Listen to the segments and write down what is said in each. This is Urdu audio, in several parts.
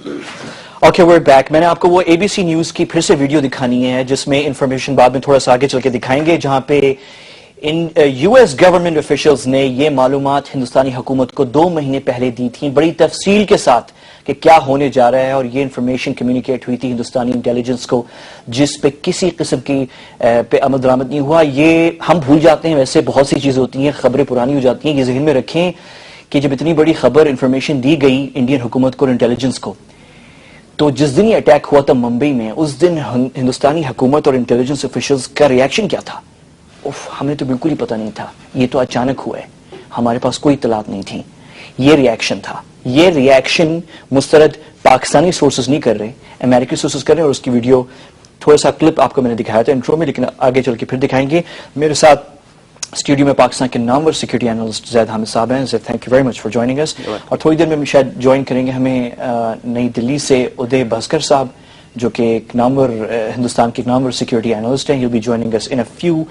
Okay we're back. میں نے آپ کو وہ ABC نیوز کی پھر سے ویڈیو دکھانی ہے جس میں انفارمیشن بعد میں تھوڑا سا آگے چل کے دکھائیں گے، جہاں پہ US گورنمنٹ آفیشلز نے یہ معلومات ہندوستانی حکومت کو 2 مہینے پہلے دی تھیں بڑی تفصیل کے ساتھ کہ کیا ہونے جا رہا ہے، اور یہ انفارمیشن کمیونیکیٹ ہوئی تھی ہندوستانی انٹیلیجنس کو جس پہ کسی قسم کی پہ عمل درآمد نہیں ہوا۔ یہ ہم بھول جاتے ہیں، ویسے بہت سی چیزیں ہوتی ہیں، خبریں پرانی ہو جاتی ہیں، یہ ذہن میں رکھیں کہ جب اتنی بڑی خبر انفارمیشن دی گئی انڈین حکومت کو اور انٹیلیجنس کو، تو جس دن یہ اٹیک ہوا تھا ممبئی میں، اس دن ہندوستانی حکومت اور انٹیلیجنس آفیشلز کا ریاکشن کیا تھا؟ ہمیں تو بالکل ہی پتہ نہیں تھا، یہ تو اچانک ہوا ہے، ہمارے پاس کوئی اطلاعات نہیں تھی۔ یہ ریاکشن تھا، یہ ریاکشن مسترد پاکستانی سورسز نہیں کر رہے، امریکی سورسز کر رہے ہیں، اور اس کی ویڈیو تھوڑا سا کلپ آپ کو میں نے دکھایا تھا انٹرو میں، لیکن آگے چل کے پھر دکھائیں گے۔ میرے ساتھ اسٹوڈیو میں پاکستان کے نامور سیکورٹی اینالسٹ زید حامد صاحب ہیں۔ Zaid, thank you very much for joining اس، اور تھوڑی دیر میں شاید جوائن کریں گے ہمیں نئی دلی سے ادے بھاسکر صاحب، جو کہ ایک نامور ہندوستان کے نامور سیکورٹی اینالسٹ ہیں۔ He'll be joining us in a few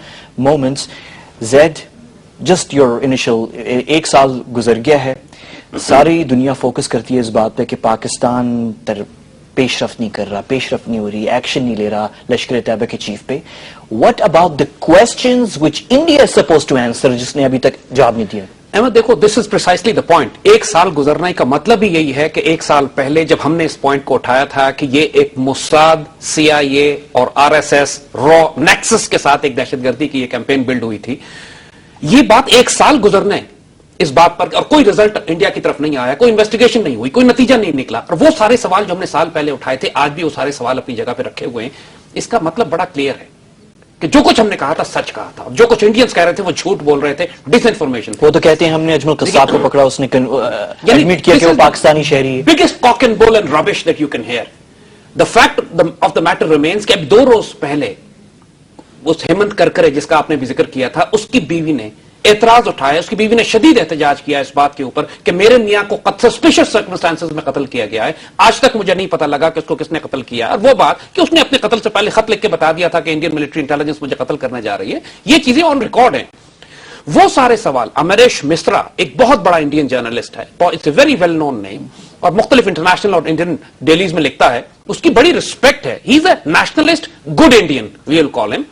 moments. Zaid, just your initial, 1 سال گزر گیا ہے، ساری دنیا فوکس کرتی ہے اس بات پہ کہ پاکستان پیش رفت نہیں کر رہا، پیش رفت نہیں ہو رہی، ایکشن نہیں لے رہا لشکر طیبہ کے چیف پہ۔ What about the questions which India is supposed to answer جس نے ابھی تک جواب نہیں دیا؟ احمد دیکھو، دس از پریسائسلی دا پوائنٹ۔ 1 سال گزرنے کا مطلب ہی یہی ہے کہ 1 سال پہلے جب ہم نے اس پوائنٹ کو اٹھایا تھا کہ یہ ایک موساد، CIA اور RSS را نیکسس کے ساتھ ایک دہشت گردی کی یہ کیمپین بلڈ ہوئی تھی، یہ بات 1 سال گزرنے اس بات پر، اور کوئی رزلٹ انڈیا کی طرف نہیں آیا، کوئی انویسٹیگیشن نہیں ہوئی، کوئی نتیجہ نہیں نکلا، اور وہ سارے سوال جو ہم نے سال پہلے اٹھائے تھے آج بھی وہ سارے سوال اپنی جگہ پہ رکھے ہوئے ہیں۔ اس کا مطلب بڑا کلیئر ہے کہ جو کچھ ہم نے کہا تھا سچ کہا تھا، جو کچھ انڈینز کہہ رہے تھے وہ جھوٹ بول رہے تھے، ڈس انفارمیشن۔ وہ تو کہتے ہیں ہم نے اجمل قصاب کو پکڑا، اس نے ایڈمٹ کیا کہ وہ پاکستانی شہری ہے۔ بگیسٹ کاک اینڈ بول اینڈ ربش that you can hear. The fact of the matter remains کہ اب 2 روز پہلے اس ہیمنت کرکرے جس کا آپ نے بھی ذکر کیا تھا، اس کی بیوی نے اعتراض اٹھایا، اس کی بیوی نے شدید احتجاج کیا اس بات کے اوپر کہ میرے میاں کو سسپیشس سرکمسٹانسز میں قتل کیا گیا ہے، آج تک مجھے نہیں پتا لگا کہ اس کو کس نے قتل کیا، اور وہ بات کہ اس نے اپنے قتل سے پہلے خط لکھ کے بتا دیا تھا کہ انڈین ملٹری انٹیلیجنس مجھے قتل کرنے جا رہی ہے۔ یہ چیزیں آن ریکارڈ ہیں۔ وہ سارے سوال امریش مسرا ایک بہت بڑا انڈین جرنلسٹ ہے، it's a very well known name, اور مختلف انٹرنیشنل اور انڈین ڈیلیز میں لکھتا ہے، اس کی بڑی ریسپیکٹ ہے، ہی از اے نیشنلسٹ گڈ انڈین وی ول کال ہم،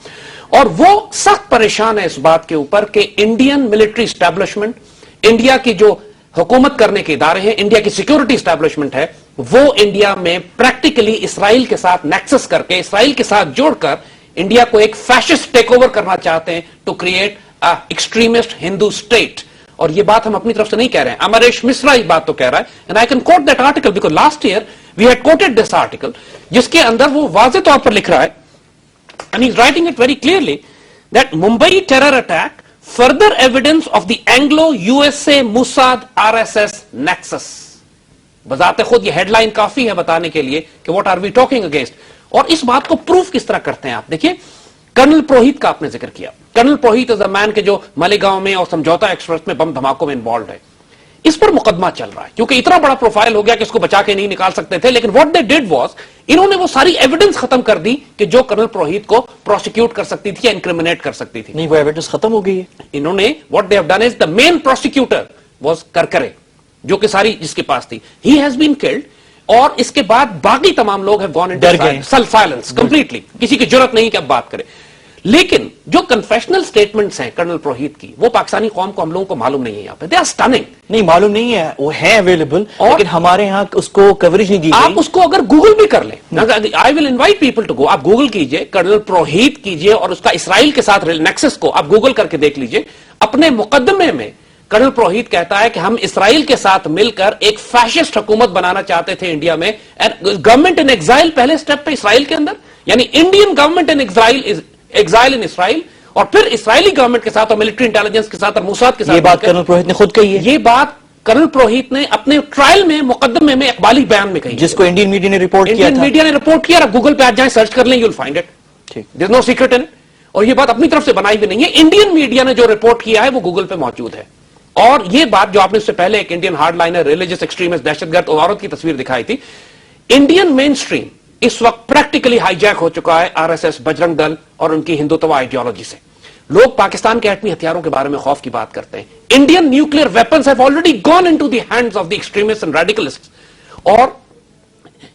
اور وہ سخت پریشان ہے اس بات کے اوپر کہ انڈین ملٹری اسٹیبلشمنٹ، انڈیا کی جو حکومت کرنے کے ادارے ہیں، انڈیا کی سیکورٹی اسٹیبلشمنٹ ہے، وہ انڈیا میں پریکٹیکلی اسرائیل کے ساتھ نیکسس کر کے، اسرائیل کے ساتھ جوڑ کر انڈیا کو ایک فیشسٹ ٹیک اوور کرنا چاہتے ہیں to create extremist Hindu state. اور یہ بات ہم اپنی طرف سے نہیں کہہ رہے ہیں، امریش مسرا یہ بات تو کہہ رہا ہے، and I can quote that article because last year we had quoted this article, جس کے اندر وہ واضح طور پر لکھ رہا ہے، and he's writing it very clearly, that Mumbai terror attack further evidence of the Anglo-USA Mossad RSS nexus. بذات خود یہ ہیڈ لائن کافی ہے بتانے کے لیے کہ what are we talking against، اور اس بات کو پروف کس طرح کرتے ہیں آپ دیکھیں۔ کرنل پروہیت کا آپ نے ذکر کیا، کرنل پروہیت از اے مین کے جو مالیگاؤں میں اور سمجھوتا ایکسپریس میں بم دھماکوں میں انوالوڈ ہے، اس پر مقدمہ چل رہا ہے کیونکہ اتنا بڑا پروفائل ہو گیا کہ اس کو بچا کے نہیں نکال سکتے تھے، لیکن what they did was انہوں نے وہ ساری ایویڈنس ختم کر دی کہ جو کرنل پروہیت کو پروسیکیوٹ کر سکتی تھی یا انکریمنیٹ کر سکتی تھی۔ نہیں، وہ ایویڈنس ختم ہو گئی ہے۔ انہوں نے what they have done is the main prosecutor was Kurkure, جو کہ ساری جس کے پاس تھی، he has been killed، اور اس کے بعد باقی تمام لوگ have gone into silence completely، کسی کی جرات نہیں کہ اب بات کرے۔ لیکن جو کنفیشنل سٹیٹمنٹس ہیں کرنل پروہیت کی، وہ پاکستانی قوم کو، ہم لوگوں کو معلوم نہیں ہے، یہاں پہ they are stunning۔ نہیں معلوم نہیں ہے، وہ ہے اویلیبل، لیکن ہمارے ہاں اس کو کوریج نہیں دی گئی۔ آپ اس کو اگر گوگل بھی کر لیں، I will invite people to go، آپ گوگل کیجئے، کرنل پروہیت کیجئے، اور اس کا اسرائیل کے ساتھ نیکسس کو آپ گوگل کر کے دیکھ لیجئے۔ اپنے مقدمے میں کرنل پروہیت کہتا ہے کہ ہم اسرائیل کے ساتھ مل کر ایک فیشسٹ حکومت بنانا چاہتے تھے انڈیا میں، گورنمنٹ ان ایگزائل پہلے سٹیپ پہ اسرائیل کے اندر، یعنی انڈین گورنمنٹ ان ایگزائل ان اسرائیل، اور پھر اسرائیلی گورنمنٹ کے ساتھ اور ملٹری انٹیلیجنس کے ساتھ اور موساد کے ساتھ۔ یہ بات کرنل پروہیت نے خود کہی ہے، یہ بات کرنل پروہیت نے اپنے ٹرائل میں مقدمے میں اقبالی بیان میں کہی، جس کو انڈین میڈیا نے رپورٹ کیا تھا۔ انڈین میڈیا نے رپورٹ کیا، آپ گوگل پہ آج جائیں سرچ کر لیں، you will find it, there is no secret in it, اور یہ بات اپنی طرف سے بنائی بھی نہیں ہے، انڈین میڈیا نے جو رپورٹ کیا ہے وہ گوگل پہ موجود ہے۔ اور یہ بات جو آپ نے اس سے پہلے ایک Indian hard liner, religious extremist, دہشت گرد عورت کی تصویر دکھائی تھی، انڈین مین اسٹریم اس وقت پریکٹیکلی ہائی جیک ہو چکا ہے RSS، بجرنگ دل اور ان کی ہندوتوا آئیڈیالوجی سے۔ لوگ پاکستان کے ایٹمی ہتھیاروں کے بارے میں خوف کی بات کرتے ہیں، Indian nuclear weapons have already gone into the hands of the extremist and radicalist, اور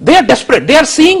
They are desperate. They are seeing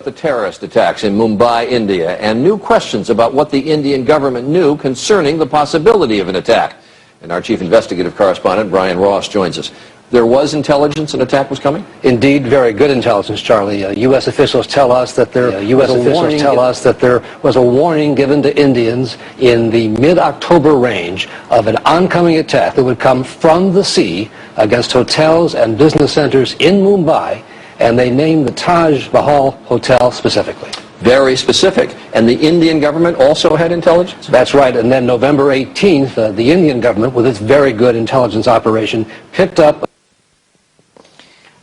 The terrorist attacks in Mumbai, India, and new questions about what the Indian government knew concerning the possibility of an attack. And our chief investigative correspondent, Brian Ross, joins us. There was intelligence an attack was coming? Indeed, very good intelligence, Charlie. U.S. officials tell us that there was a warning given to Indians in the mid-October range of an oncoming attack that would come from the sea against hotels and business centers in Mumbai, and they named the Taj Mahal Hotel specifically. Very specific. And the Indian government also had intelligence? That's right. And then November 18th, the Indian government, with its very good intelligence operation, picked up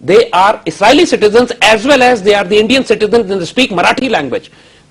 they are Israeli citizens as well as they are the Indian citizens and they speak Marathi language.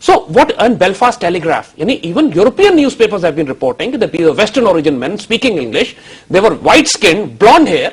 So what, and Belfast Telegraph, yani even European newspapers have been reporting that these are Western origin men speaking English, they were white skinned, blonde hair.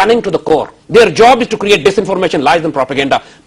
cunning to the core. Their job is to create disinformation, lies and propaganda.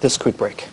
this quick break.